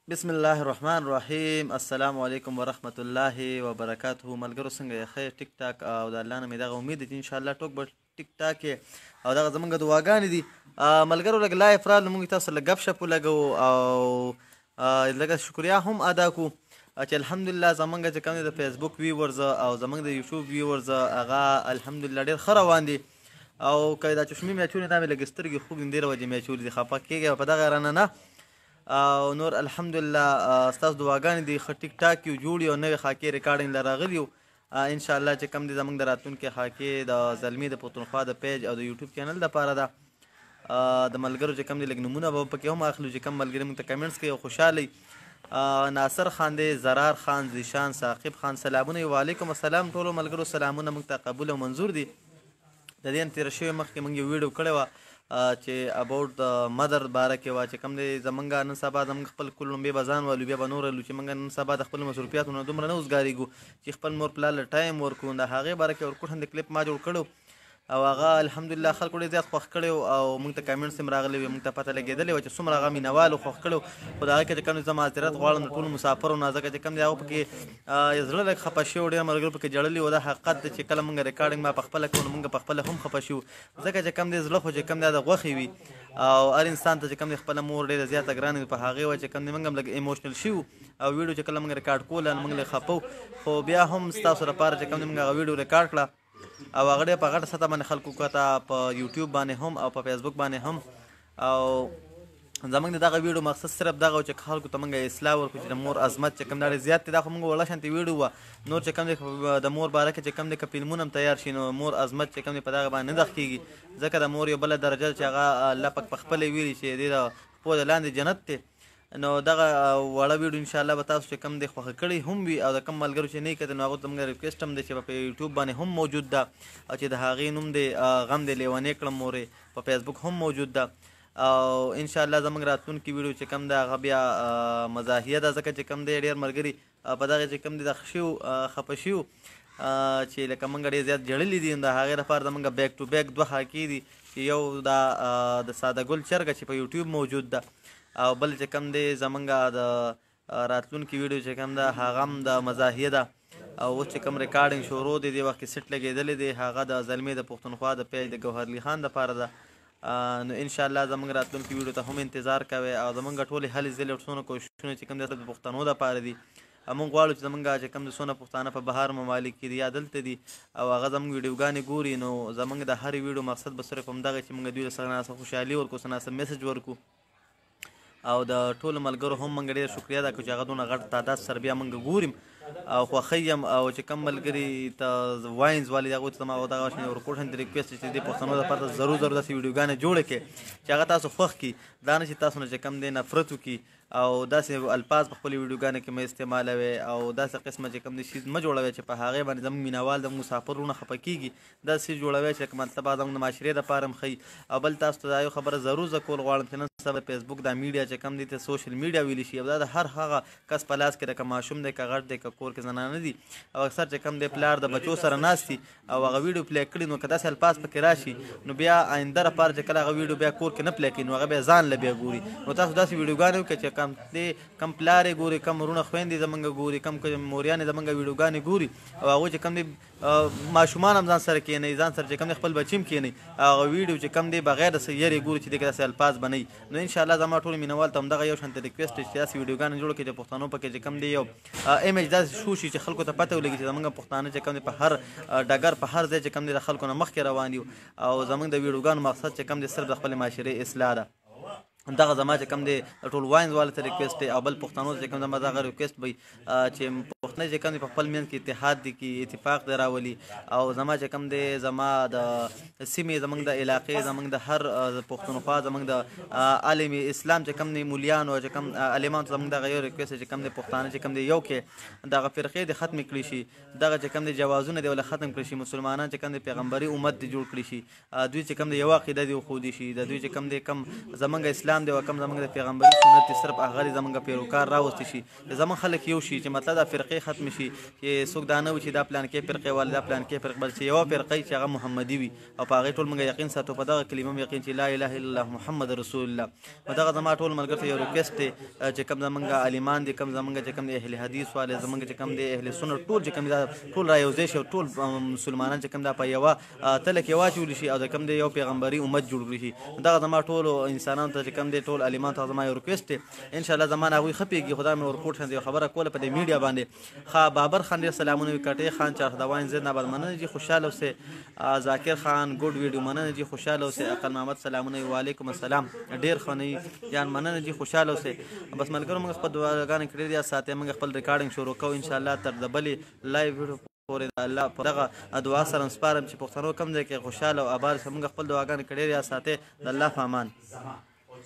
بسم الله الرحمن الرحیم. السلام علیکم ورحمت الله وبرکاته. ملګرو څنګه یې؟ خیر ټیک ټاک او د الله نه مې دغه امید دی چې انشاءالله ټوک به ټیک ټاک یې او دغه زمونږ دعاګانې دي. ملګرو لږ لایف راغلو، موږ تاسو سره ګپ شپ ولګوو او لږه شکریا هم ادا کړو چې الحمدلله زمونږ چې کوم دی د فیسبوک ویورز او زمونږ د یوټیوب ویورز هغه الحمدلله ډېر ښه روان دي. او که دا چشمي میچونه دا مې لږ سترګې خوږ دي، ډېره وجې میچولې دي، خفه کېږئ په دغه رانه نه. او نور الحمدلله ستاسو دعاګانې دي ښه ټیک ټاک یو جوړ یو نوې خاکې ریکارډینګ له راغلي یو. انشاءالله چې کوم دی زموږ د راتلونکي خاکې د زلمي د پښتونخوا د پیج او د یوټیوب چینل دپاره ده. د ملګرو چې کوم دی لږ نومونه به پکې هم اخلو چې کوم ملګري موږ ته کمنټس کوي او خوشحاله ناصر خان دی، زرار خان، زیشان، ثاقب خان، سلامونه. وعلیکم السلام ټولو ملګرو، سلامونه موږ ته قبول او منظور دي. د دې نه تېره شوې مخکې موږ یو ویډیو کړې وه چې اباوټ د مدر باره کې وه چې کوم دی زمونږ نن سبا زمونږ خپل کل لومبې به ځان والو، بیا به نور والو چې موږ نن سبا د خپلو مصروفیاتو نه دومره نه اوزګارېږو چې خپل مور پلار له ټایم ورکړو. د هغې باره کې ورکوټن د کلیپ ما جوړ کړی او هغه الحمدلله خلکو ډېر زیات خوښ کړی او موږ ته کامنټس هم راغلی وي، موږ ته پته لګېدلې وه چې څومره هغه مینهوالو خوښ کړی. خو د هغې کې چې کوم دی زه معذرت غواړم د ټولو مسافرو نه، ځکه چې کوم دی هغه پکې زړه لږ خفه شوي، ډېر ملګرو پکې ژړلي وو. دا حقیقت دی چې کله موږ ریکارډینګ ما پخپله کوو نو موږ پخپله هم خفه شو، ځکه چې کوم دی زړه خو چې کوم دی د غوښې وي او هر انسان ته چې کوم دی خپله مور ډېره زیاته ګرانه وي. په هغې وجه چې کوم دی موږ هم لږ ایموشنل شوي او ویډیو چې کله موږ ریکارډ کوله نو موږ لږ خفه وو. خو بیا هم ستاسو لپاره چې کوم دی موږ هغه ویډیو ریکارډ کړه او هغه ډېر په غټه سطحه باندې خلکو کته په یوټیوب باندې هم او په فیسبوک باندې هم. او زموږ د دغه ویډیو مقصد صرف دغه و چې خلکو ته موږ اصلاح ورکړو چې د مور عظمت چې کوم دا ډېر زیات دی. دا خو موږ وړه شانتې ویډیو وه، نور چې کوم دی د مور باره کې چې کوم دی که فلمونه هم تیار شي نو مور عظمت چې کوم دی په دغه باندې نه دغ کېږي، ځکه د مور یو بله درجه چې هغه الله پاک پخپله ویلي چې دې د پښو د لاندې جنت دی. نو دغه وړه ویډیو انشاءالله به تاسو چې کوم دی خوښه کړی هم وي او د کوم ملګرو چې نه یې کتل نو هغو ته زموږ ریکویسټ هم دی چې په یوټیوب باندې هم موجود ده او چې د هغې نوم دی غم دی لیونی کړم مورې، په فیسبوک هم موجود ده. او انشاءالله زموږ راتلونکي ویډیو چې کوم دی هغه بیا مزاحیه ده، ځکه چې کوم دی ډېر ملګري په دغې چې کوم دی دغه شوي خفه شوي چې لکه موږ ډېر زیات جړلي دي. د هغې لپاره زموږ بیک ټو بیک دوه خاکې دي چې یو دا د ساده ګل چرګه چې په یوټیوب موجود ده او بل چې کوم دی زمونږ د راتلونکي ویډیو چې کوم ده هغه هم د مزاحیه ده. او اوس چې کوم ریکارډینګ شروع دی دې وخت کې سیټ لګېدلی دی هغه د زلمې د پښتونخوا د پیج د ګوهرعلي خان دپاره ده. نو انشاءالله زموږ راتلونکي ویډیو ته هم انتظار کوئ او زمونږ ټولې هلې ځلې او څونه کوششونه چې کوم دی د پښتنو دپاره دي. موږ غواړو چې زمونږ چې کوم د څونه پښتانه په بهر ممالک کې دي یا دلته دي او هغه زموږ ویډیوګانې ګوري، نو زموږ د هرې ویډیو مقصد به صرف همدغه چې موږ دوی سره څه خوشحالي ورکړو، څه ناڅه میسج ورکړو. او د ټولو ملګرو هم موږ ډېر شکریا ده چې هغه دونه غټ تعداد سره بیا موږ ګوریم او خوښوي یم. او چې کوم ملګري ته واینز والي هغوی ته زما دغه شان یو ریکوډ ریکویسټ چې دې پښتنو دپاره ضرور داسې ویډیوګانې جوړې کړي چې هغه تاسو خوښ کړي، دا نه چې تاسو نه چې کوم دی نفرت وکړي او داسې الفاظ په خپلې ویډیوګانو کې مه استعمالوئ او داسې قسمه چې کوم دی شیز مه جوړوئ چې په هغې باندې زموږ مینهوال د مسافر وروڼه خفه کېږي. داسې شیز جوړوئ چې مطلب زموږ د معاشرې دپاره هم ښیي. او بل تاسو ته دا یو خبره ضرور زه کول غواړم چې نن سبا فیسبوک دا میډیا چې کوم دی ته سوشل میډیا ویلی شي او دا د هر هغه کس په لاس کې ده، که ماشوم دی که غټ دی که کور کې زنانه دي او اکثر چې کوم دی پلار د بچو سره ناست دي او هغه ویډیو پلی کړي نو که داسې الفاظ پکې راشي نو بیا آینده لپاره چې کله هغه ویډیو بیا کور کې نه پلی کوي نو هغه بیا ځان له بیا ګوري. نو تاسو داسې ویډیوګانې وکړئ چې کوم دی کم پلار یې ګوري، کم وروڼه خویندې زمونږ ګوري، کم موریانې زمونږ ویډیوګانې ګوري او هغوی چې کوم دی ماشومان هم ځان سره کښېنوي، ځان سره چې کوم دی خپل بچي هم کښېنوي هغه ویډیو چې کوم دی بغیر د څه یېرې ګوري چې دې کې داسې الفاظ به نه وي. نو انشاءالله زما ټولو مینهوال ته همدغه یو شانته ریکویسټ دی چې داسې ویډیوګانې جوړه کړي چې پښتنو پکې چې کوم دی یو ایمیج داسې شو شي چې خلکو ته پته ولګي چې زمونږ پښتانه چې کوم دی په هر ډګر په هر ځای چې کوم دی د خلکو نه مخکې روان دي او زمونږ د ویډیوګانو مقصد چې کوم دی صرف د خپلې معاشرې اصلاح ده. دغه زما چې کوم دی ټول واینز والو ته ریکویسټ دی او بل پښتنو چې کوم زما دغه ریکویسټ وي چې پښتانه چې کوم دی په خپل منځ کې اتحاد دي کې اتفاق دی راولي او زما چې کوم دی زما د سیمې زموږ د علاقې زموږ د هر پښتونخوا زموږ د عالم اسلام چې کوم دی مولیانو چې کوم عالمانو ته زموږ دغه یو ریکویسټ چې کوم دی پښتانه چې کوم دی یو کې دغه فرقې دې ختمې کړي شي، دغه چې کوم دی جوازونه دې ولې ختم کړي شي، مسلمانان چې کوم دی پیغمبري امت دې جوړ کړي شي، دوی چې کوم دی یو عقیده دې وښودي شي، د دوی چې کوم دی کم زموږ اسلام اسلام دی او کوم زمونږ د پیغمبري سنت دی صرف هغه دی زمونږ پیروکار راوستی شي زمونږ خلک یو شي چې مطلب دا فرقې ختم شي چې څوک دا نه وي چې دا پلان کې فرقې والا دا پلان کې فرقې بل چې یوه فرقه چې هغه محمدي وي او په هغې ټول موږ یقین ساتو په دغه کلمه م یقین چې لا اله الا الله محمد رسول الله په دغه زما ټول ملګرو ته یو ریکویسټ دی چې کوم زمونږ عالمان دي کوم زمونږ چې کوم دی اهل حدیث والے زمونږ چې کوم دی اهل سنت ټول چې کوم دا ټول رايوځای شي ټول مسلمانان چې کوم دا په یوه تله کې واچولی شي او د کوم دی یو پیغمبري امت جوړ کړي دغه زما ټولو انسانانو ته چې کوم دی ټول عالمان ته زما یو ریکویسټ دی انشاءالله زما نه هغوی ښه پوهېږي خو دا مې ورپورټ شان یو خبره کوله په دې میډیا باندې ښه بابر خان ډېر سلامونه وي کټې خان چارخدوان زیدناباد مننه جي خوشحاله اوسئ ذاکر خان ګډ ویډیو مننه جي خوشحاله اوسئ عقل محمد سلامونه وي وعلیکم السلام ډېر ښه نه یان مننه جي خوشحاله اوسئ بس ملګرو موږ خپل دعاګانې کړې دي ساتئ موږ خپل ریکارډینګ شروع کوو انشاءالله تر د بلې لایو ویډیو پورې د الله په دغه دعا سره سپارم چې پښتنو کوم ځای کې خوشحاله او اباد شي موږ خپل دعاګانې کړې دي ساتئ د الله په امان